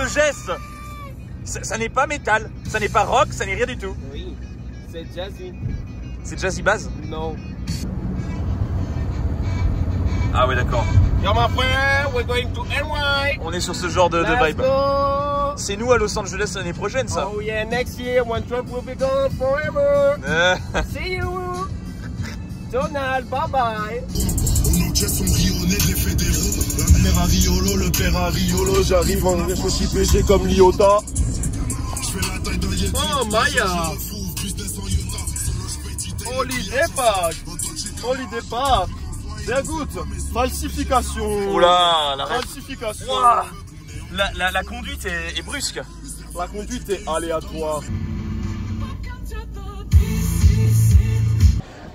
le geste. Ça n'est pas métal, ça n'est pas rock, ça n'est rien du tout. Oui, c'est jazzy. C'est jazzy bass? Non. Ah ouais, d'accord. Yo my friend, we're going to NY. On est sur ce genre de vibe. C'est nous à Los Angeles l'année prochaine, ça. Oh yeah, next year when Trump will be gone forever. See you. Donald, bye bye. La mère à Riolo, le père à Riolo. J'arrive en réfléchi péché comme l'Iota. Oh Maya. Holiday Park. Holiday Park. Sehr gut. Falsification. Oula, la falsification. Wow. La conduite est brusque. La conduite est aléatoire.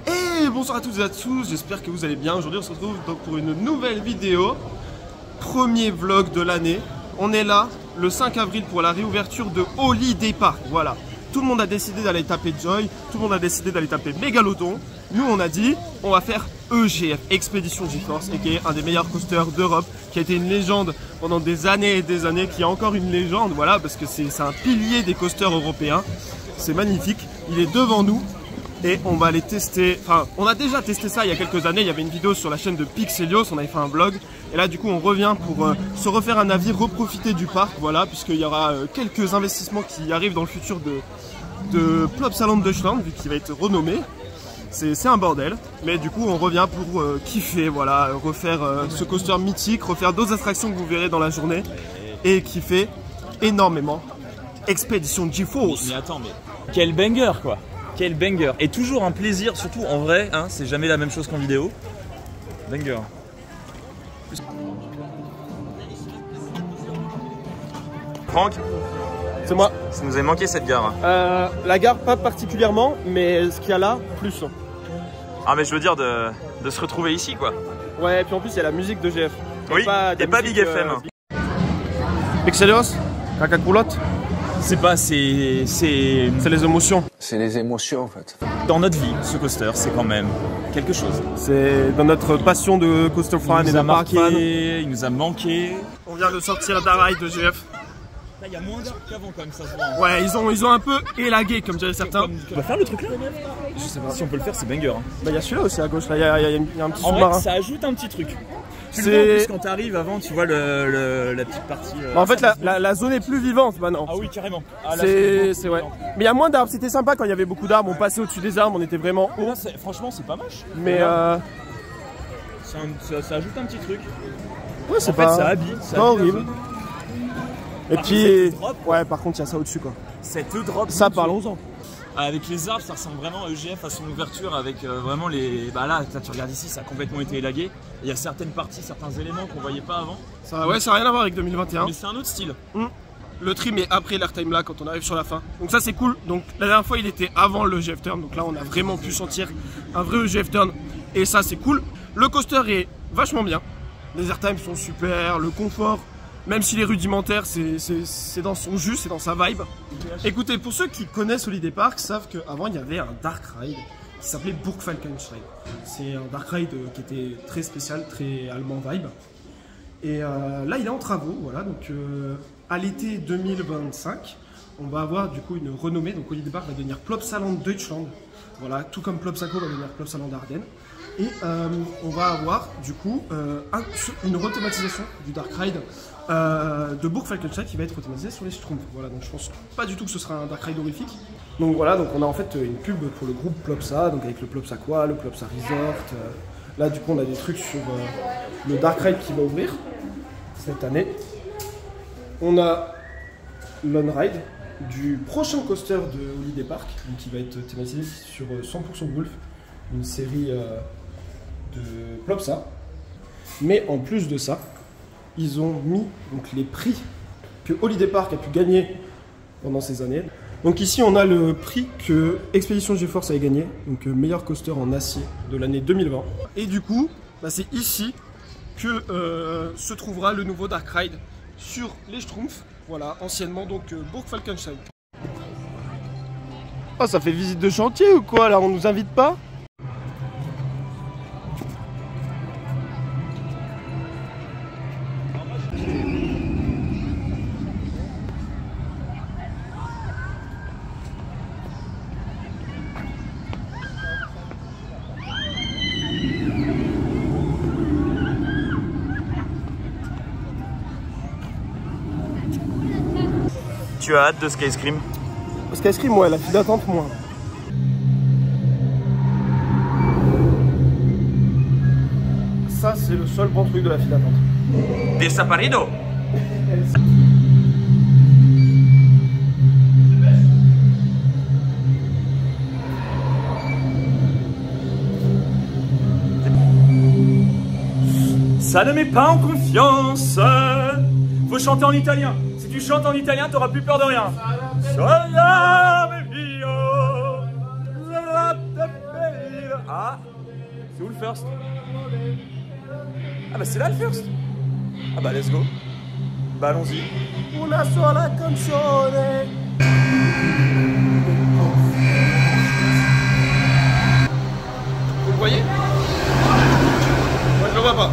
Et bonsoir à toutes et à tous, j'espère que vous allez bien. Aujourd'hui on se retrouve donc pour une nouvelle vidéo. Premier vlog de l'année. On est là le 5 avril pour la réouverture de Holiday Park. Voilà. Tout le monde a décidé d'aller taper Joy, tout le monde a décidé d'aller taper Megalodon. Nous on a dit, on va faire EGF, Expedition GeForce, qui est un des meilleurs coasters d'Europe, qui a été une légende pendant des années et des années, qui est encore une légende, voilà, parce que c'est un pilier des coasters européens. C'est magnifique, il est devant nous et on va aller tester, enfin on a déjà testé ça il y a quelques années, il y avait une vidéo sur la chaîne de Pixelios, on avait fait un vlog, et là du coup on revient pour se refaire un avis, reprofiter du parc, voilà, puisqu'il y aura quelques investissements qui arrivent dans le futur de Plopsaland Deutschland, vu qu'il va être renommé. C'est un bordel, mais du coup on revient pour kiffer, voilà, refaire ce coaster mythique, refaire d'autres attractions que vous verrez dans la journée, et kiffer énormément Expedition GeForce. Mais attends, mais quel banger quoi. Quel banger. Et toujours un plaisir, surtout en vrai, hein, c'est jamais la même chose qu'en vidéo. Banger. Franck, C'est moi. ça nous avait manqué cette gare. La gare pas particulièrement, mais ce qu'il y a là, plus. Ah mais je veux dire de se retrouver ici quoi. Ouais, et puis en plus il y a la musique de GF. Oui, et pas Big FM. Pixelios, caca coulotte. C'est pas, c'est les émotions. C'est les émotions en fait. dans notre vie, ce coaster, c'est quand même quelque chose. C'est dans notre passion de coaster fan et de park fan. Il nous a manqué. On vient de sortir d'un ride de GF. Là, il y a moins d'heures qu'avant quand même, ça se voit. Ouais, ils ont un peu élagué, comme diraient certains. On va faire le truc là? Je sais pas. Si on peut le faire, c'est banger. Hein. Bah, il y a celui-là aussi à gauche, là, il y a un petit En sous-marin. vrai, ça ajoute un petit truc. Tu le vois en plus quand t'arrives avant, tu vois la petite partie. Bah, en fait, la zone est plus vivante maintenant. Ah oui, carrément. Ah, c'est ouais. Mais il y a moins d'arbres, c'était sympa quand il y avait beaucoup d'arbres, on passait au-dessus des arbres, on était vraiment haut. Là, franchement, c'est pas moche. Mais ça ajoute un petit truc. Ouais, c'est en fait, ça habille. pas horrible. Et par puis, drop, ouais, par contre, il y a ça au-dessus quoi. Cette drop. Ça, parlons-en. Avec les arbres, ça ressemble vraiment à EGF à son ouverture avec vraiment les. Bah là, tu regardes ici, ça a complètement été élagué. Il y a certaines parties, certains éléments qu'on voyait pas avant. Ça, ouais, ça n'a rien à voir avec 2021. Mais c'est un autre style. Le trim est après l'airtime là quand on arrive sur la fin. Donc ça c'est cool. Donc la dernière fois il était avant le EGF turn. Donc là on a vraiment pu sentir un vrai EGF turn. Et ça c'est cool. Le coaster est vachement bien. Les airtimes sont super. Le confort, même s'il est rudimentaire, c'est dans son jus, c'est dans sa vibe. Écoutez, pour ceux qui connaissent Holiday Park, savent qu'avant il y avait un dark ride qui s'appelait Burgfalkenstein. C'est un dark ride qui était très spécial, très allemand vibe. Et là il est en travaux, voilà, donc à l'été 2025, on va avoir du coup une renommée, donc Holiday Park va devenir Plopsaland Deutschland, voilà, tout comme Plopsaco va devenir Plopsaland Ardennes. Et on va avoir du coup une rethématisation du dark ride de Burgfalkenstein qui va être rethématisé sur les Schtroumpfs. Voilà, donc je pense pas du tout que ce sera un dark ride horrifique. Donc voilà, donc on a en fait une pub pour le groupe Plopsa, donc avec le Plopsa Aqua, le Plopsa Resort. Là du coup on a des trucs sur le dark ride qui va ouvrir cette année. On a l'on-ride du prochain coaster de Holiday Park, donc qui va être thématisé sur 100% Golf, une série de Plopsa. Mais en plus de ça, ils ont mis donc les prix que Holiday Park a pu gagner pendant ces années. Donc ici on a le prix que Expedition GeForce avait gagné, donc meilleur coaster en acier de l'année 2020. Et du coup, bah, c'est ici que se trouvera le nouveau dark ride sur les Schtroumpfs, voilà, anciennement donc Burgfalkenstein. Oh, ça fait visite de chantier ou quoi là, on nous invite pas? tu as hâte de Sky Scream? Sky Scream, ouais, la file d'attente, moins. Ça, c'est le seul bon truc de la file d'attente. Desaparecido. Ça ne met pas en confiance. Faut chanter en italien. Si tu chantes en italien, t'auras plus peur de rien. Ah, c'est où le first? Ah bah c'est là le first. Ah bah let's go. Bah allons-y. Una sola canzone. Vous le voyez? Moi je le vois pas.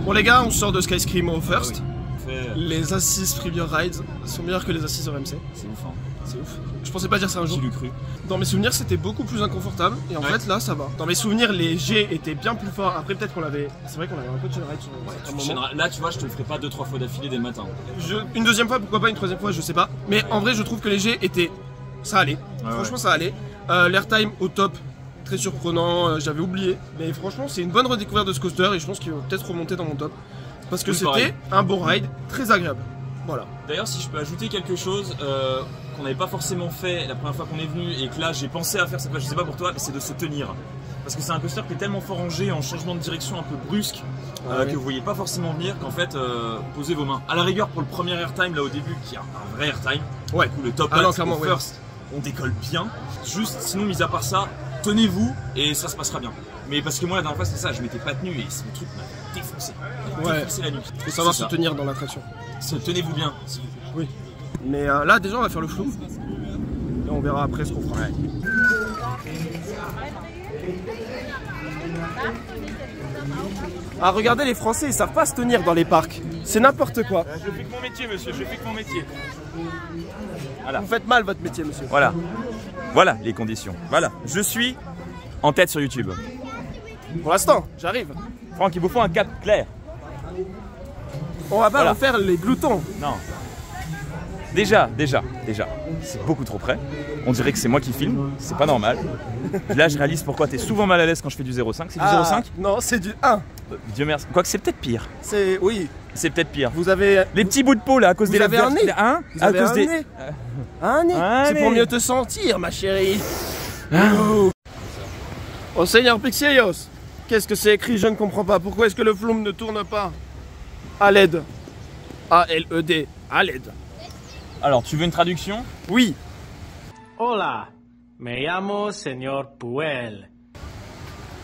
Bon les gars, on sort de Sky Scream au first. Ah oui. Les assises Premier Rides sont meilleures que les assises RMC. C'est ouf hein. C'est ouf. Je pensais pas dire ça un jour. Qui l'eût cru? Dans mes souvenirs, c'était beaucoup plus inconfortable. Et en fait, là, ça va. Dans mes souvenirs, les G étaient bien plus forts. Après, peut-être qu'on l'avait. C'est vrai qu'on avait un peu de chain ride sur un moment. Là, tu vois, je te le ferai pas 2-3 fois d'affilée des matins. Une deuxième fois, pourquoi pas une troisième fois, je sais pas. Mais en vrai, je trouve que les G étaient. Ça allait. Franchement, ça allait. L'airtime au top. Très surprenant. J'avais oublié. Mais franchement, c'est une bonne redécouverte de ce coaster. Et je pense qu'il va peut-être remonter dans mon top. Parce que c'était un bon ride. Très agréable. Voilà. D'ailleurs, si je peux ajouter quelque chose qu'on n'avait pas forcément fait la première fois qu'on est venu et que là j'ai pensé à faire cette fois, je sais pas pour toi, c'est de se tenir. Parce que c'est un coaster qui est tellement fort en G, en changement de direction un peu brusque, que vous voyez pas forcément venir, qu'en fait, posez vos mains. À la rigueur, pour le premier airtime là au début, qui est un vrai airtime, ouais. Du coup, le top clairement, au first, on décolle bien. Juste, sinon, mis à part ça, tenez-vous et ça se passera bien. Mais parce que moi, la dernière fois, c'est ça, je m'étais pas tenu et ce truc m'a défoncé. Défoncé la nuit. Il faut savoir se tenir dans l'attraction. Tenez-vous bien. Oui. Mais là, déjà, on va faire le flou. Et on verra après ce qu'on fera. Ah, regardez, les Français, ils savent pas se tenir dans les parcs. C'est n'importe quoi. Je fais que mon métier, monsieur. Je fais que mon métier. Voilà. Vous faites mal votre métier, monsieur. Voilà. Voilà les conditions. Voilà. Je suis en tête sur YouTube. Pour l'instant, j'arrive. Franck, il vous faut un cap clair. On va pas refaire les gloutons. Non. Déjà, c'est beaucoup trop près. On dirait que c'est moi qui filme, c'est pas normal. Là, je réalise pourquoi t'es souvent mal à l'aise quand je fais du 0,5. C'est du 0,5 ? Non, c'est du 1. Dieu merci. Quoique c'est peut-être pire. Oui. C'est peut-être pire. Vous avez les petits bouts de peau là à cause des lèvres. Vous avez un nez. Hein Vous avez un nez. Un nez. C'est pour mieux te sentir, ma chérie. Oh Seigneur Pixelios, qu'est-ce que c'est écrit? Je ne comprends pas. Pourquoi est-ce que le flume ne tourne pas? À l'aide. A-L-E-D. À l'aide. Alors, tu veux une traduction? Oui. Hola, me llamo Señor Puel.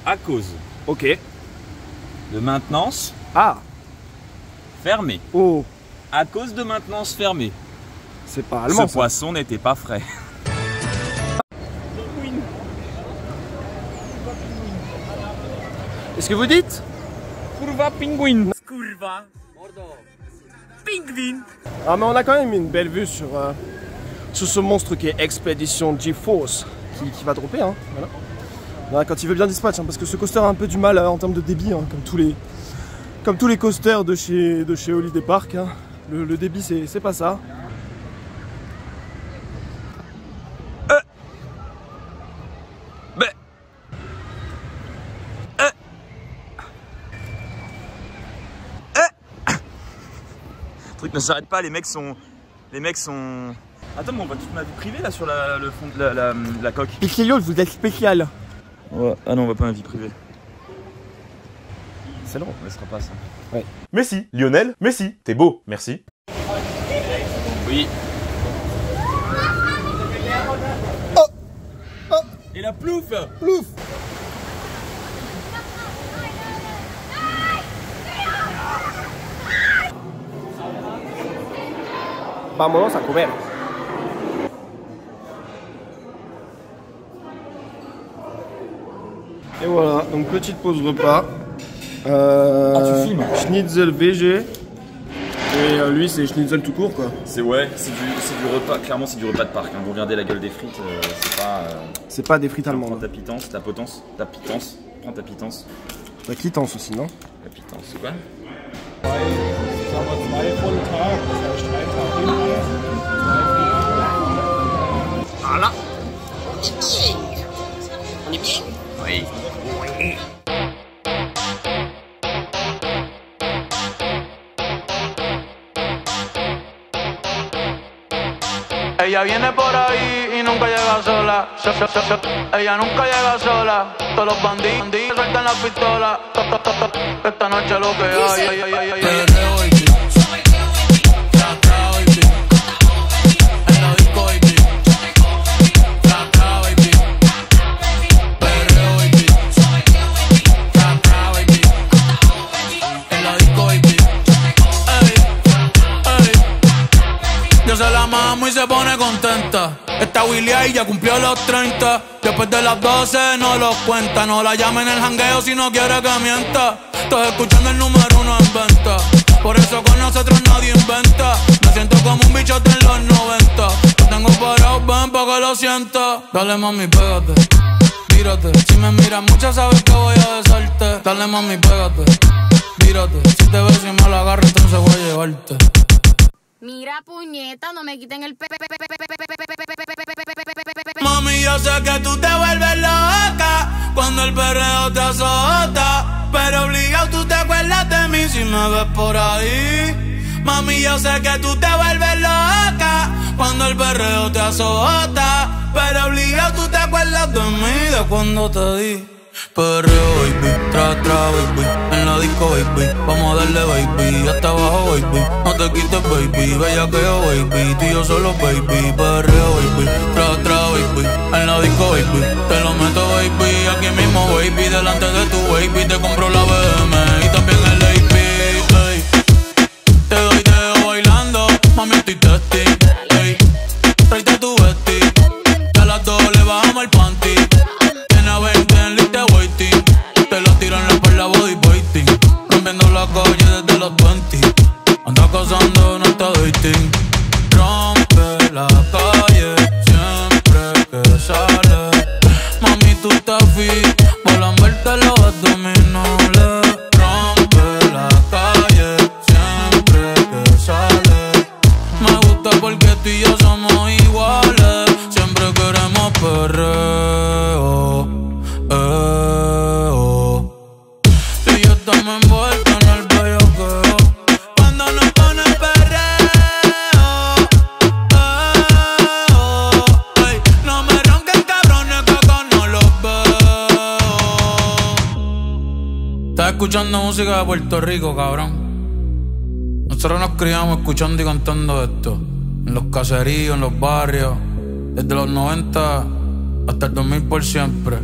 À cause. Ok. De maintenance. Fermée. Oh. À cause de maintenance fermée. C'est pas allemand. Ce poisson n'était pas frais. Est-ce que vous dites? Curva pingouin. Curva. Pingvin. Ah mais on a quand même une belle vue sur ce monstre qui est Expedition GeForce qui va dropper hein. Voilà. Là, quand il veut bien dispatch hein, parce que ce coaster a un peu du mal en termes de débit hein, comme tous les coasters de chez Holiday Park hein. Le débit c'est pas ça. Le truc ne s'arrête pas, les mecs sont... Attends, mais on voit toute ma vie privée là sur le fond de la coque. Pixelios, vous êtes spécial. Ouais. Ah non, on voit pas ma vie privée. C'est long, on laissera pas ça. Ouais. Messi, Lionel, Messi, t'es beau, merci. Oui. Oh. Et la plouf. Plouf. Vámonos a comer. Et voilà, donc petite pause repas. tu filmes? Schnitzel VG. Et lui c'est schnitzel tout court quoi. C'est du repas, clairement c'est du repas de parc. Hein. Vous regardez la gueule des frites, c'est pas des frites allemandes. Prends ta pitance, ta potence, ta pitance. Prends ta pitance. Ta quittance aussi, non? La pitance, c'est quoi? Voilà. On est bien? Oui. Ella viene por ahí y nunca llega sola. Ella nunca llega sola. Todos los bandidos sueltan la pistola. Esta noche lo que hay. Perreo y beat. Tra, baby. En la disco, baby. Tra, baby. Perreo y beat. Tra, baby. En la disco, baby. Yo se la mamo y se pone contenta. Esta Willy ahí ya cumplió los 30. Después de las 12 no los cuenta. No la llamen en el jangueo si no quiere que mienta. Estás escuchando el número 1 en venta. Por eso con nosotros nadie inventa. Me siento como un bichote en los 90. Lo tengo parado, ven pa' que lo sienta. Dale mami, pégate, mírate. Si me miras mucho sabes que voy a besarte. Dale mami, pégate, mírate. Si te ves y me la agarro entonces voy a llevarte. Mira, puñeta, no me quiten el Mami, yo sé que tú te vuelves loca cuando el perreo te azota, pero obligado tú te acuerdas de mí si me ves por ahí. Mami, yo sé que tú te vuelves loca cuando el perreo te azota, pero obligado tú te acuerdas de mí, de cuando te di. Perreo, baby, tra, baby. En la disco, baby, vamos a darle, baby. Hasta abajo, baby, no te quites, baby. Bellaqueo, baby, tú y yo solo, baby. Perreo, baby, tra, baby. En la disco, baby, te lo meto, baby. Aquí mismo, baby, delante de tu baby. Te compro la BM y también el AP, ey. Te doy dedo bailando, mami, estoy testing, ey. Tráete tu vesti, que a las 2 le bajamos el panty. Te lo tiran por la body waiting. Rompiendo la calle desde los 20. Anda cazando, no está dating. Rompe la calle siempre que sale. Mami, tú estás fit, volan verte los abdominales. Rompe la calle siempre que sale. Me gusta porque tú y yo somos iguales. Siempre queremos perreo. Y yo estamos envueltos en el bellaqueo cuando nos pone el perreo. Ey, no me ronquen cabrones que acá no los veo. Estás escuchando música de Puerto Rico, cabrón. Nosotros nos criamos escuchando y cantando esto en los caseríos, en los barrios, desde los 90 hasta el 2000 por siempre.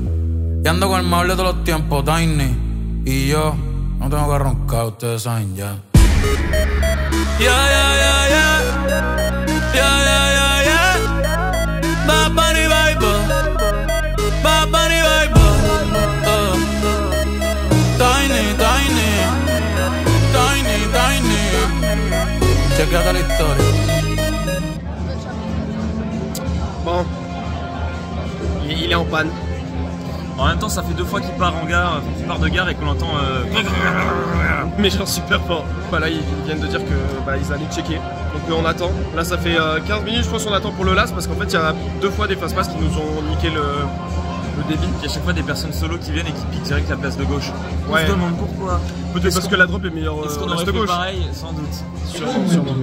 Y ando con el mable de todos los tiempos, Tiny. Y yo no tengo que roncar, ustedes saben ya. Bad Bunny vibe, Bad Bunny vibe. Tiny. Chequeate la historia. Bon. Il est en panne. En même temps, ça fait 2 fois qu'il part en gare, qu'il part de gare et qu'on entend. Mais genre super fort. Bah là, ils viennent de dire que ils allaient checker. Donc on attend. Là, ça fait 15 minutes, je pense qu'on attend pour le last parce qu'en fait, il y a 2 fois des fast-pass qui nous ont niqué le débit. Il y a chaque fois des personnes solo qui viennent et qui piquent direct la place de gauche. Ouais. On se demande pourquoi. Peut-être parce que la drop est meilleure Est-ce qu'on place aurait de fait gauche. pareil, sans doute. Sûrement.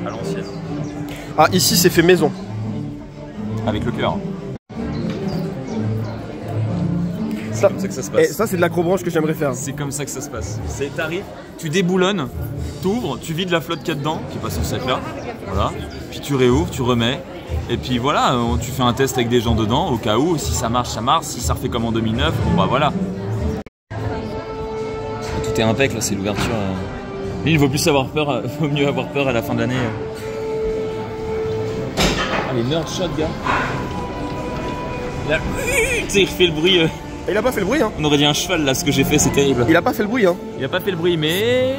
À l'ancienne. Ah, ici, c'est fait maison. Avec le cœur. C'est Ça, comme ça que ça se et passe. ça, c'est de l'acrobranche que j'aimerais faire. C'est comme ça que ça se passe. T'arrives, tu déboulonnes, t'ouvres, tu vides la flotte qu'il y a dedans, qui est pas censée être là. Voilà. Puis tu réouvres, tu remets. Et puis voilà, tu fais un test avec des gens dedans, au cas où, si ça marche, ça marche. Si ça refait comme en 2009, bon bah voilà. Tout est impec là, c'est l'ouverture. Il vaut plus avoir peur, vaut mieux avoir peur à la fin de l'année. Ah les nerd shot gars. Là, tu sais, il refait le bruit. Il a pas fait le bruit, hein. On aurait dit un cheval là, ce que j'ai fait, c'est terrible. Il a pas fait le bruit, hein. Il a pas fait le bruit, mais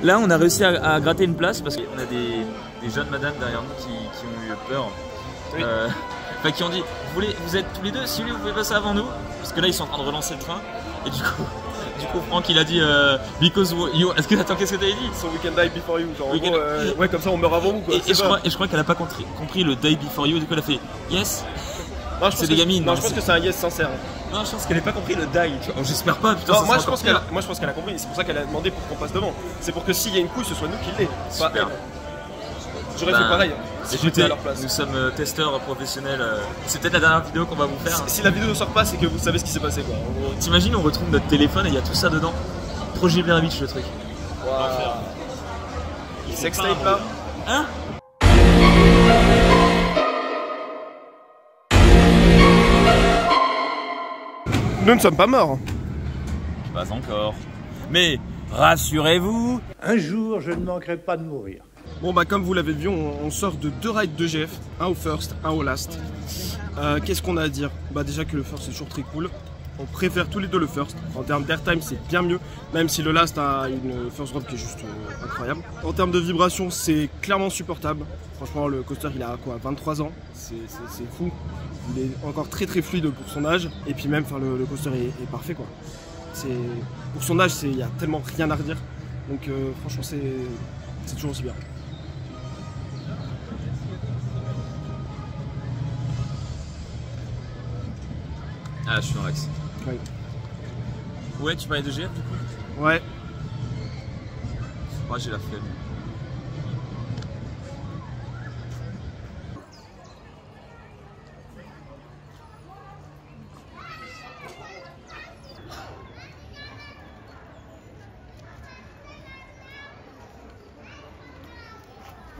là on a réussi à gratter une place parce qu'on a des jeunes madames derrière nous qui ont eu peur. Oui. Enfin, qui ont dit vous êtes tous les deux, si vous voulez vous pouvez passer avant nous, parce que là ils sont en train de relancer le train et du coup Du coup, Franck il a dit because you. Est-ce que attends, qu'est-ce que t'avais dit? So we can die before you. Genre, en gros, ouais, comme ça on meurt avant vous quoi. Et je crois qu'elle a pas compris le die before you. Du coup, elle a fait yes. C'est des gamines. Non, je pense que c'est un yes sincère. Non, je pense qu'elle n'a pas compris le die. Oh, j'espère pas. Putain, non, moi je pense qu'elle a compris. C'est pour ça qu'elle a demandé pour qu'on passe devant. C'est pour que s'il y a une couille, ce soit nous qui l'ait. Pas elle. J'aurais fait pareil. Si j'étais à leur place. Nous sommes testeurs professionnels. C'est peut-être la dernière vidéo qu'on va vous faire. Si la vidéo ne sort pas, c'est que vous savez ce qui s'est passé quoi. T'imagines, on retrouve notre téléphone et il y a tout ça dedans. Projet Blair Beach le truc. Wow. Sextape là. Hein? Nous ne sommes pas morts. Pas encore. Mais rassurez-vous, un jour je ne manquerai pas de mourir. Bon bah comme vous l'avez vu, on sort de 2 rides de GF, un au first, un au last. Qu'est-ce qu'on a à dire? Bah déjà que le first c'est toujours très cool. On préfère tous les deux le first. En termes d'airtime c'est bien mieux, même si le last a une first drop qui est juste incroyable. En termes de vibration c'est clairement supportable. Franchement le coaster il a quoi, 23 ans, c'est fou. Il est encore très fluide pour son âge. Et puis même le coaster est parfait quoi. Pour son âge il n'y a tellement rien à redire. Donc franchement c'est toujours aussi bien. Ah, je suis dans l'axe. Ouais. Ouais, tu parlais de GF du coup? Ouais. Moi j'ai la flemme.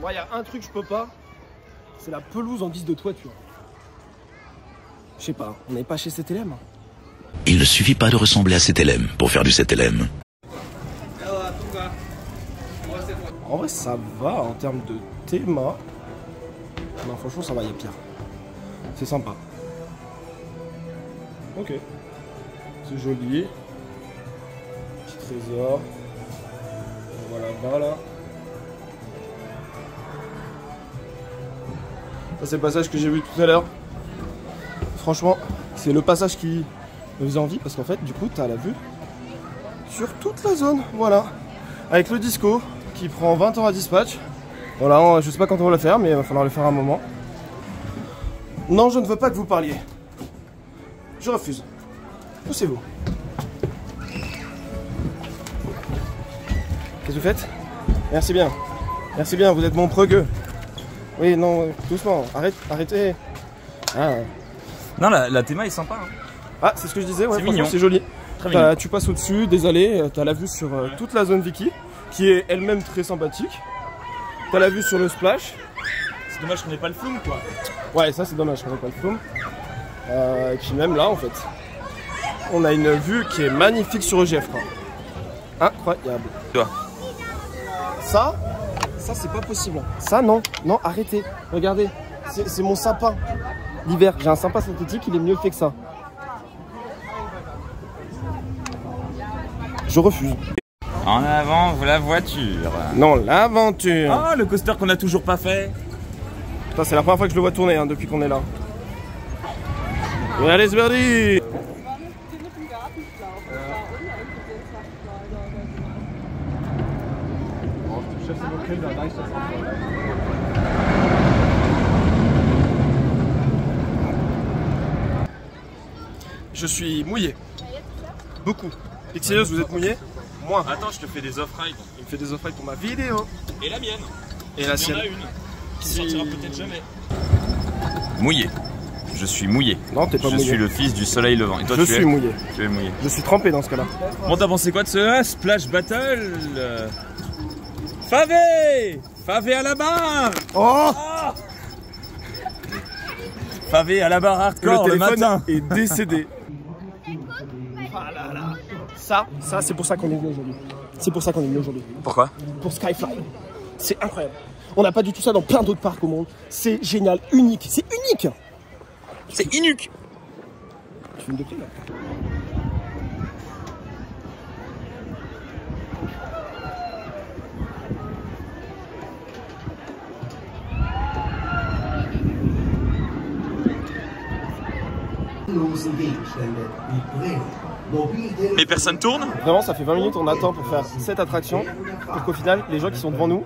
Moi, il y a un truc que je peux pas, c'est la pelouse en guise de toiture. Je sais pas, on n'est pas chez CTLM. Il ne suffit pas de ressembler à CTLM pour faire du CTLM. En vrai, ça va en termes de thème. Non, franchement, ça va, il y a pire. C'est sympa. Ok. C'est joli. Petit trésor. Voilà, là. Ça, c'est le passage que j'ai vu tout à l'heure. Franchement, c'est le passage qui me faisait envie parce qu'en fait, du coup, tu as la vue sur toute la zone. Voilà. Avec le disco qui prend 20 ans à dispatch. Voilà, je sais pas quand on va le faire, mais il va falloir le faire un moment. Non, je ne veux pas que vous parliez. Je refuse. Poussez-vous. Qu'est-ce que vous faites? Merci bien. Merci bien, vous êtes mon preux. Oui, non, doucement. Arrêtez. Ah. Non, la théma est sympa. Hein. Ah, c'est ce que je disais, ouais, c'est mignon. C'est joli. Mignon. Tu passes au-dessus des allées, tu as la vue sur toute la zone Vicky, qui est elle-même très sympathique. Tu as la vue sur le splash. C'est dommage qu'on n'ait pas le flume, quoi. Ouais, ça c'est dommage qu'on n'ait pas le flume. Et puis même là, en fait, on a une vue qui est magnifique sur EGF, quoi. Incroyable. Ça c'est pas possible. Ça, non, arrêtez. Regardez, c'est mon sapin. L'hiver, j'ai un sapin synthétique, il est mieux fait que ça. Je refuse. En avant, la voiture. Non, l'aventure. Ah, le coaster qu'on a toujours pas fait. Putain, c'est la première fois que je le vois tourner depuis qu'on est là. Allez, c'est parti. Je suis mouillé. Beaucoup. Pixelios, vous êtes mouillé? Moi. Attends, je te fais des off-rides. Il me fait des off-rides pour ma vidéo. Et la mienne. Et la sienne. Il y en a une qui sortira peut-être jamais. Mouillé. Je suis mouillé. Non, t'es pas mouillé. Je suis le fils du soleil levant. Et toi, je suis mouillé. Tu es mouillé. Je suis trempé dans ce cas-là. Bon, t'as pensé quoi de ce Splash Battle? Favé à la barre. Oh, Favé à la barre hardcore le matin. Est décédé. Ah là là. Ça c'est pour ça qu'on est venu aujourd'hui. C'est pour ça qu'on est venu aujourd'hui. Pourquoi? Pour Skyfly. C'est incroyable. On n'a pas du tout ça dans plein d'autres parcs au monde. C'est génial, unique. C'est unique. C'est unique. Tu fumes de prix là? Mais personne tourne. Vraiment, ça fait 20 minutes on attend pour faire cette attraction, pour qu'au final, les gens qui sont devant nous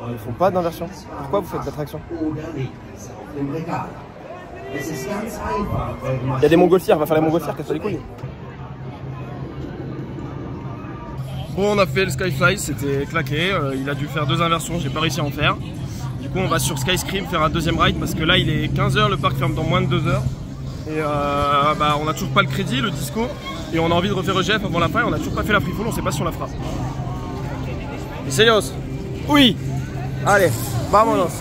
ne font pas d'inversion. Pourquoi vous faites l'attraction? Il y a des montgolfières, on va faire les montgolfières, casse pas les couilles. Bon, on a fait le Skyfly, c'était claqué, il a dû faire 2 inversions, j'ai pas réussi à en faire. Du coup, on va sur Skyscream faire un deuxième ride parce que là, il est 15 h, le parc ferme dans moins de 2 heures. Et bah, on a toujours pas le crédit, le disco, et on a envie de refaire EGF avant la fin et on a toujours pas fait la free fall, on sait pas si on la fera. Serios? Oui. Allez, vamonos.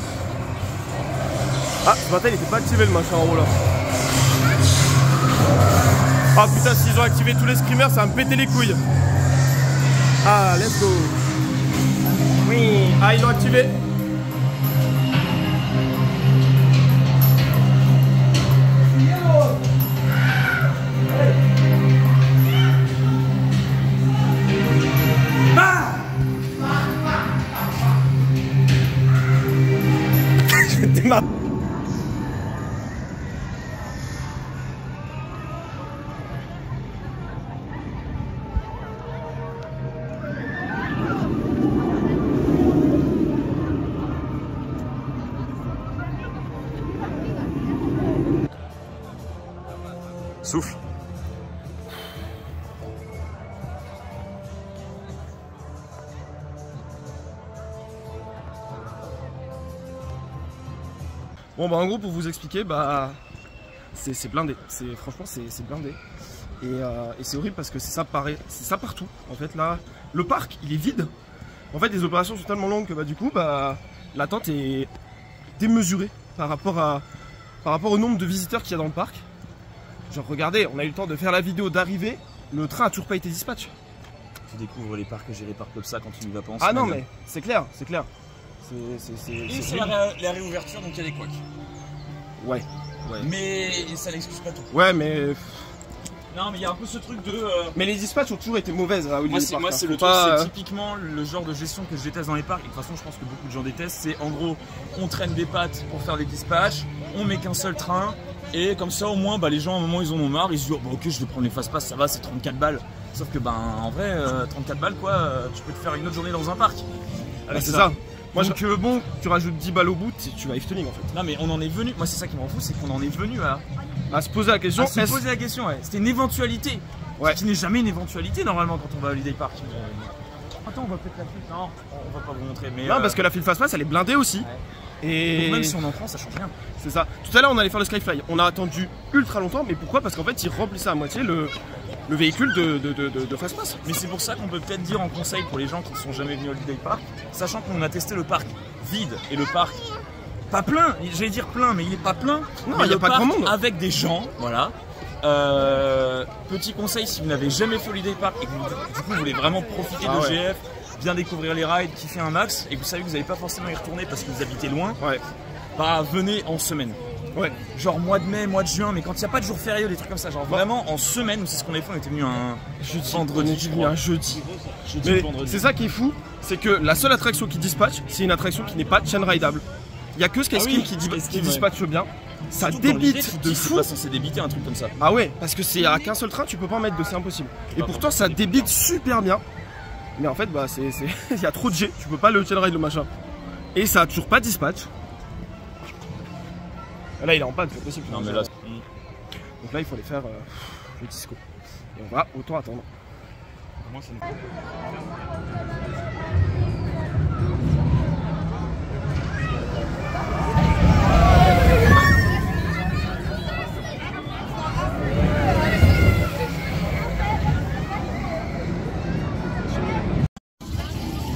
Ah, ce matin il était pas activé le machin en haut là. Ah putain, s'ils ont activé tous les screamers, ça va me péter les couilles. Ah, let's go. Oui, ah ils l'ont activé. Je démarre. Souffle. Bon bah en gros pour vous expliquer, bah c'est blindé, franchement c'est blindé et c'est horrible parce que c'est ça partout en fait. Là le parc il est vide, en fait les opérations sont tellement longues que bah du coup bah l'attente est démesurée par rapport au nombre de visiteurs qu'il y a dans le parc. Genre regardez, on a eu le temps de faire la vidéo d'arrivée, le train a toujours pas été dispatch. Tu découvres les parcs gérés par Club ça quand tu n'y vas pas en semaine. Ah non mais c'est clair, c'est clair. Et c'est la réouverture donc il y a des couacs. Ouais. Mais ça n'excuse pas tout. Ouais mais... Non mais il y a un peu ce truc de... Mais les dispatchs ont toujours été mauvaises à Moi c'est le truc, c'est typiquement le genre de gestion que je déteste dans les parcs. Et de toute façon je pense que beaucoup de gens détestent. C'est en gros, on traîne des pattes pour faire des dispatchs, on met qu'un seul train. Et comme ça au moins bah, les gens à un moment ils en ont marre, ils se disent oh, bah, ok je vais prendre les fast-pass, ça va c'est 34 balles. Sauf que ben en vrai 34 balles quoi, tu peux te faire une autre journée dans un parc. Bah, c'est ça. Moi donc, bon, tu rajoutes 10 balles au bout, tu vas Efteling en fait. Non mais on en est venu, moi c'est ça qui me rend fou, c'est qu'on en est venu à se poser la question. À se poser la question, ouais. C'était une éventualité. Ouais. Qui n'est jamais une éventualité normalement quand on va à Holiday Park. Attends, on va peut-être la file. Non, on va pas vous montrer. Mais non, parce que la file fast-pass elle est blindée aussi. Ouais. Et donc même si on en prend, ça change rien. C'est ça. Tout à l'heure on allait faire le Skyfly. On a attendu ultra longtemps, mais pourquoi? Parce qu'en fait ils remplissaient à moitié le véhicule de fast-pass. Mais c'est pour ça qu'on peut peut-être dire en conseil pour les gens qui ne sont jamais venus au Holiday Park, sachant qu'on a testé le parc vide et le parc pas plein, j'allais dire plein mais il est pas plein. Non, il n'y a pas grand monde. Avec des gens, voilà. Petit conseil, si vous n'avez jamais fait Holiday Park et que vous, du coup vous voulez vraiment profiter de GF, bien découvrir les rides, kiffer un max et que vous savez que vous n'allez pas forcément y retourner parce que vous habitez loin, bah venez en semaine. Ouais. Genre mois de mai, mois de juin, mais quand il n'y a pas de jour férié, des trucs comme ça, genre vraiment en semaine, c'est ce qu'on a fait, on était venu un vendredi. Un jeudi. C'est ça qui est fou, c'est que la seule attraction qui dispatche, c'est une attraction qui n'est pas chain rideable. Il n'y a que Skyscream qui dispatche bien. Ça débite de fou. C'est pas censé débiter un truc comme ça. Ah ouais, parce que c'est à qu'un seul train, tu peux pas en mettre deux, c'est impossible. Et pourtant ça débite super bien. Mais en fait, bah il y a trop de G, tu peux pas le chain ride le machin. Et ça a toujours pas dispatch. Là il est en panne, c'est possible. Non mais là. Donc là il faut aller faire le disco. Et on va autant attendre. Moi,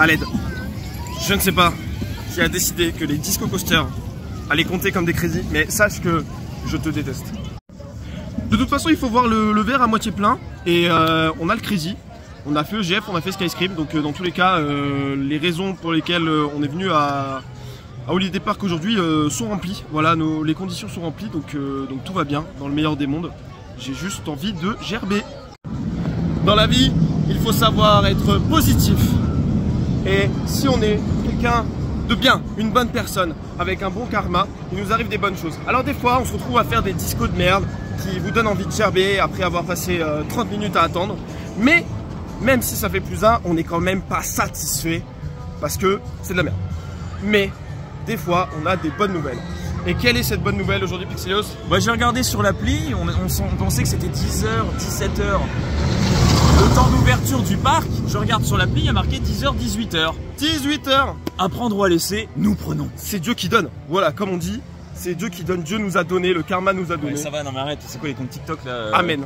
à l'aide. Je ne sais pas qui a décidé que les disco coasters allaient compter comme des crédits, mais sache que je te déteste. De toute façon, il faut voir le verre à moitié plein et on a le crédit. On a fait EGF, on a fait Skyscream, donc dans tous les cas, les raisons pour lesquelles on est venu à Holiday Park aujourd'hui sont remplies. Voilà, les conditions sont remplies, donc tout va bien, dans le meilleur des mondes. J'ai juste envie de gerber. Dans la vie, il faut savoir être positif. Et si on est quelqu'un de bien, une bonne personne, avec un bon karma, il nous arrive des bonnes choses. Alors des fois, on se retrouve à faire des discos de merde, qui vous donne envie de gerber après avoir passé 30 minutes à attendre. Mais même si ça fait plus 1, on n'est quand même pas satisfait parce que c'est de la merde. Mais des fois, on a des bonnes nouvelles. Et quelle est cette bonne nouvelle aujourd'hui, Pixelios? Bah, j'ai regardé sur l'appli, on pensait que c'était 10h, 17h. Le temps d'ouverture du parc, je regarde sur l'appli, il y a marqué 10h, 18h. 18h. À prendre ou à laisser, nous prenons. C'est Dieu qui donne. Voilà, comme on dit, c'est Dieu qui donne. Dieu nous a donné, le karma nous a donné. Ouais, ça va, non mais arrête, c'est quoi les comptes TikTok là Amen.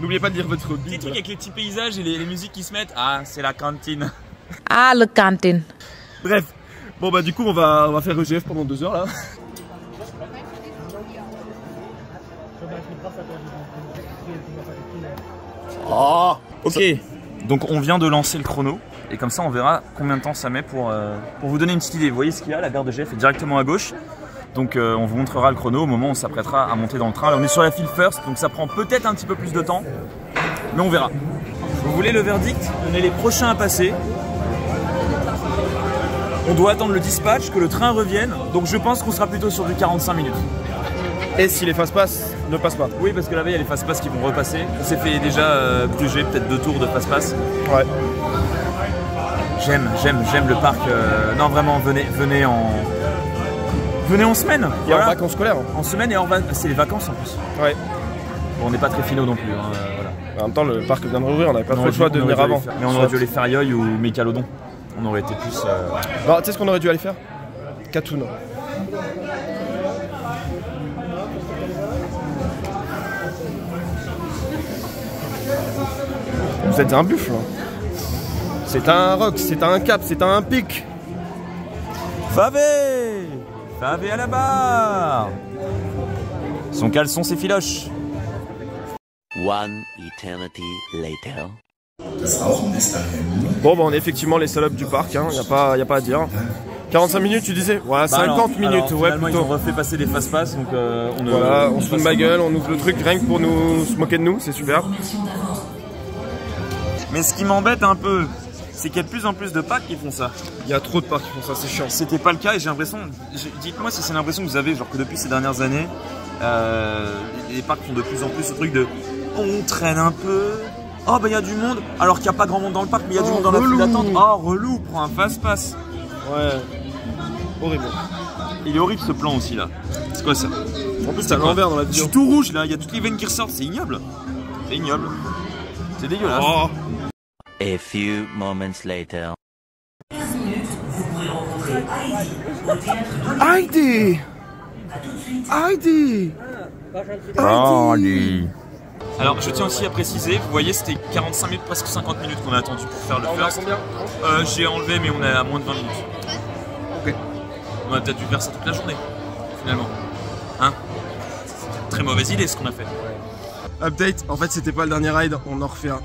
N'oubliez pas de lire votre petit truc avec les petits paysages et les musiques qui se mettent. Ah, c'est la cantine. Ah, le cantine. Bref, bon bah du coup on va faire EGF pendant 2 heures là. Oh, ok. Donc on vient de lancer le chrono et comme ça on verra combien de temps ça met pour vous donner une petite idée. Vous voyez ce qu'il y a, la gare de GF est directement à gauche. Donc on vous montrera le chrono au moment où on s'apprêtera à monter dans le train. Là on est sur la file first, donc ça prend peut-être un petit peu plus de temps, mais on verra. Vous voulez le verdict? On est les prochains à passer. On doit attendre le dispatch, que le train revienne, donc je pense qu'on sera plutôt sur du 45 minutes. Et si les fast-pass ne passent pas? Oui, parce que la veille il y a les fast-pass qui vont repasser. On s'est fait déjà gruger peut-être 2 tours de fast-pass. Ouais. J'aime le parc. Non vraiment, venez en semaine. Et voilà. En vacances scolaires. En semaine et c'est les vacances en plus. Ouais. Bon, on n'est pas très finaux non plus. Hein, voilà. En même temps, le parc vient de rouvrir, on n'avait pas trop le choix de venir avant. Mais on aurait dû aller faire Yoy ou Mécalodon. On aurait été plus. Bah, tu sais ce qu'on aurait dû aller faire? Katoun. Vous êtes un buffle. C'est un rock, c'est un cap, c'est un pic. Favé à la barre. Son caleçon, c'est filoche. One eternity later. Bon bah on est effectivement les salopes du parc, hein. y a pas à dire. 45 minutes tu disais? Ouais, 50 minutes, ouais plutôt. Ils ont refait passer des fast-pass, donc voilà, on se fout de ma gueule, on ouvre le truc rien que pour nous se moquer de nous, c'est super. Mais ce qui m'embête un peu, c'est qu'il y a de plus en plus de parcs qui font ça. Il y a trop de parcs qui font ça, c'est chiant. C'était pas le cas et j'ai l'impression, dites-moi si c'est l'impression que vous avez, genre que depuis ces dernières années, les parcs font de plus en plus ce truc de on traîne un peu. Oh bah il y a du monde, alors qu'il n'y a pas grand monde dans le parc, mais il y a du monde dans la file d'attente. Oh relou, prends un fast-pass. Ouais, horrible. Il est horrible ce plan aussi là. C'est quoi ça? En plus t'as l'envers dans la vidéo. Je suis tout rouge là, il y a toutes les veines qui ressortent, c'est ignoble. C'est ignoble. C'est dégueulasse. Oh. A few moments later. Heidi. Heidi. Heidi. Alors je tiens aussi à préciser, vous voyez c'était 45 minutes, presque 50 minutes qu'on a attendu pour faire le first. J'ai enlevé mais on est à moins de 20 minutes. Ok. On a peut-être dû faire ça toute la journée, finalement. Hein? C'est une très mauvaise idée ce qu'on a fait. Update, en fait c'était pas le dernier ride, on en refait un.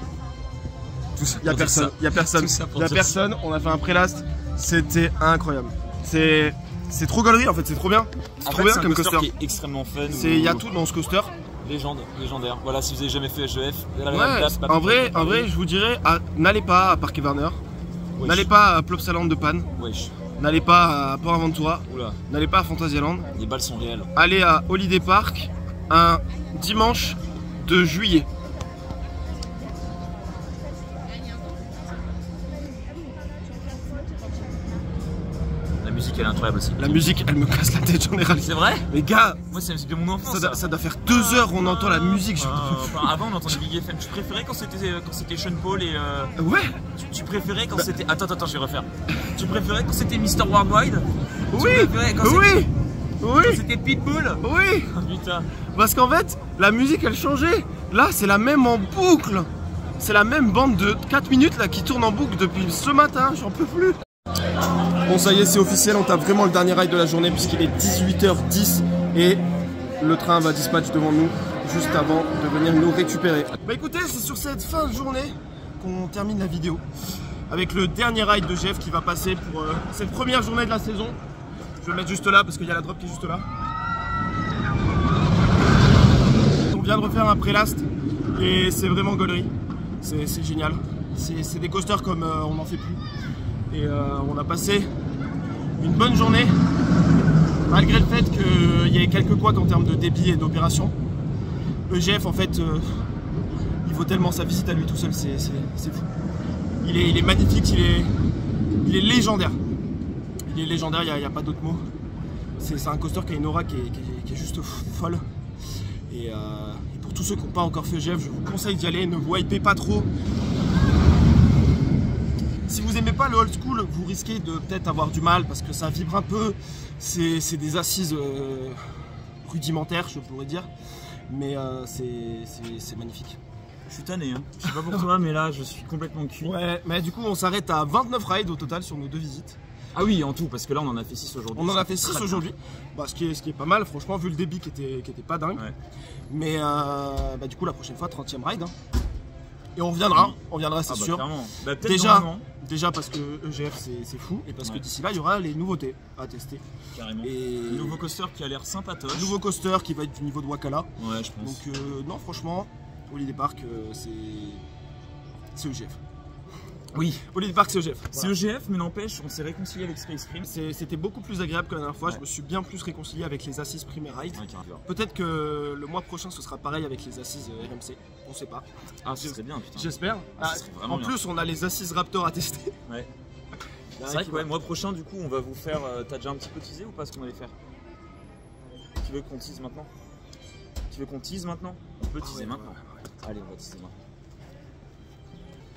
Il y a personne, on a fait un pré-last, c'était incroyable. C'est trop galerie en fait, c'est trop bien. C'est trop bien comme coaster. Qui est extrêmement fun. Il y a tout dans ce coaster. Légendaire. Voilà, si vous avez jamais fait GF, ouais, en vrai, je vous dirais, n'allez pas à Parc Eberner, n'allez pas à Plopsaland de Panne, n'allez pas à Port Aventura, n'allez pas à Fantasyland. Les balles sont réelles. Allez à Holiday Park un dimanche de juillet. La musique elle est incroyable aussi. La musique elle me casse la tête, j'en ai râlé. C'est vrai? Mais gars, moi c'est la musique de mon enfance. Ça doit faire 2 heures on entend la musique. Avant on entendait Big FM. Tu préférais quand c'était Sean Paul et ouais. Tu préférais quand c'était. Attends, je vais refaire. Tu préférais quand c'était Mr. Worldwide? Oui. Oui. Quand c'était Pitbull? Oui. Oh, putain. Parce qu'en fait, la musique elle changeait. Là c'est la même en boucle. C'est la même bande de 4 minutes là qui tourne en boucle depuis ce matin, j'en peux plus. Bon ça y est, c'est officiel, on tape vraiment le dernier ride de la journée puisqu'il est 18h10 et le train va dispatch devant nous juste avant de venir nous récupérer. Bah écoutez, c'est sur cette fin de journée qu'on termine la vidéo avec le dernier ride de GF qui va passer pour cette première journée de la saison. Je vais le mettre juste là parce qu'il y a la drop qui est juste là. On vient de refaire un pré-last et c'est vraiment gaulerie, c'est génial. C'est des coasters comme on n'en fait plus. Et on a passé une bonne journée, malgré le fait qu'il y ait quelques couacs en termes de débit et d'opération. EGF en fait, il vaut tellement sa visite à lui tout seul, c'est fou. Il est magnifique, il est légendaire. Il est légendaire, il n'y a pas d'autre mot. C'est un coaster qui a une aura qui est juste folle. Et pour tous ceux qui n'ont pas encore fait EGF, je vous conseille d'y aller, ne vous hypez pas trop. Si vous n'aimez pas le old school, vous risquez de peut-être avoir du mal parce que ça vibre un peu. C'est des assises rudimentaires, je pourrais dire. Mais c'est magnifique. Je suis tanné, hein. Je sais pas pour toi, mais là je suis complètement cuit. Ouais, mais du coup on s'arrête à 29 rides au total sur nos 2 visites. Ah oui, en tout, parce que là on en a fait 6 aujourd'hui. On en a fait 6 aujourd'hui, bah, ce qui est pas mal, franchement, vu le débit qui était pas dingue. Ouais. Mais bah, du coup la prochaine fois, 30e ride. Hein. Et on reviendra, c'est sûr. Bah, déjà parce que EGF c'est fou, et parce que d'ici là il y aura les nouveautés à tester. Carrément. Et le nouveau coaster qui a l'air sympatoche. Nouveau coaster qui va être du niveau de Wakala. Ouais, je pense. Donc non, franchement, Holiday Park c'est EGF. Oui, Holiday Park c'est EGF. C'est EGF, mais n'empêche, on s'est réconcilié avec Space Cream. C'était beaucoup plus agréable que la dernière fois. Je me suis bien plus réconcilié avec les assises Premier Ride. Peut-être que le mois prochain ce sera pareil avec les assises RMC. On sait pas. Ah, ce serait bien, putain. J'espère. En plus, on a les assises Raptor à tester. Ouais. C'est vrai que ouais, mois prochain, du coup, on va vous faire. T'as déjà un petit peu teasé ou pas ce qu'on allait faire? Tu veux qu'on tease maintenant? On peut teaser maintenant. Allez, on va teaser maintenant.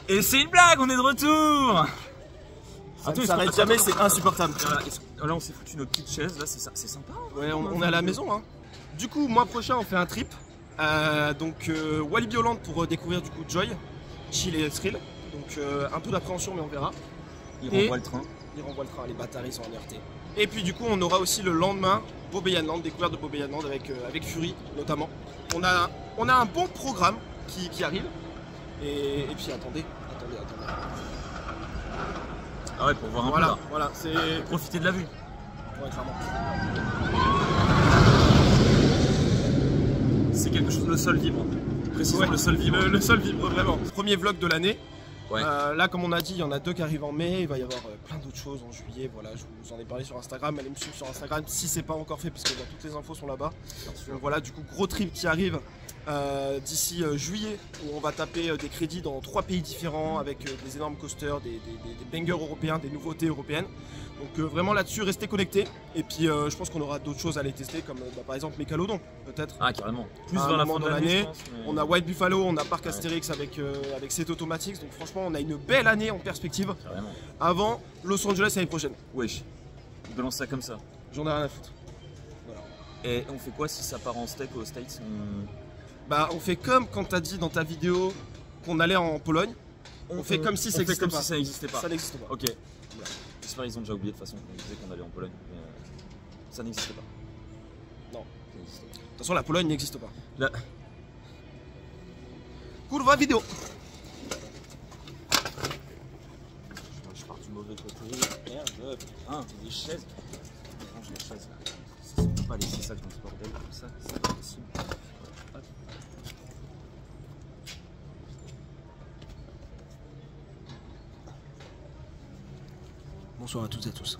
Et c'est une blague, on est de retour! Ça ne s'arrête jamais, c'est insupportable. Là, on s'est foutu notre petite chaise, là, c'est sympa. Ouais, on est à la maison. Hein. Du coup, mois prochain, on fait un trip. Donc, Walibi Holland pour découvrir du coup Joy, Chill et Thrill. Donc, un peu d'appréhension, mais on verra. Il renvoie le train. Les bâtards, ils sont en RT. Et puis, du coup, on aura aussi le lendemain Bobbejaanland, découverte de Bobbejaanland avec Fury notamment. On a un bon programme qui arrive. Et puis attendez. Ah ouais, pour voir un peu là. Voilà, c'est profiter de la vue. Ouais, clairement. C'est quelque chose, le sol vibre. Précisément, le sol vibre. Le sol vibre vraiment. Premier vlog de l'année. Ouais. Là, comme on a dit, il y en a 2 qui arrivent en mai. Il va y avoir plein d'autres choses en juillet. Voilà, je vous en ai parlé sur Instagram. Allez me suivre sur Instagram si c'est pas encore fait, parce que toutes les infos sont là-bas. Donc voilà, du coup, gros trip qui arrive d'ici juillet, où on va taper des crédits dans 3 pays différents avec des énormes coasters, des bangers européens, des nouveautés européennes. Donc vraiment là-dessus, restez connectés. Et puis je pense qu'on aura d'autres choses à aller tester, comme par exemple Mécalodon, peut-être. Ah, carrément. Plus vers la fin de l'année. Mais... On a White Buffalo, on a Parc Astérix avec Set Automatics. Donc franchement, on a une belle année en perspective. Carrément. Avant Los Angeles l'année prochaine. Wesh. On balance ça comme ça. J'en ai rien à foutre. Voilà. Et on fait quoi si ça part en steak aux States? Bah, on fait comme quand t'as dit dans ta vidéo qu'on allait en Pologne. On fait comme si ça n'existait pas. Ça n'existait pas. Ça n'existe pas. Ok. Voilà. J'espère qu'ils ont déjà oublié de toute façon qu'on disait qu'on allait en Pologne. Mais ça n'existait pas. Non. De toute façon, la Pologne n'existe pas. Là. Kurwa vidéo. Je pars du mauvais côté. Merde. Putain, les chaises. Je range les chaises là. On peut pas laisser ça dans ce bordel comme ça. C'est pas possible. Bonsoir à toutes et à tous.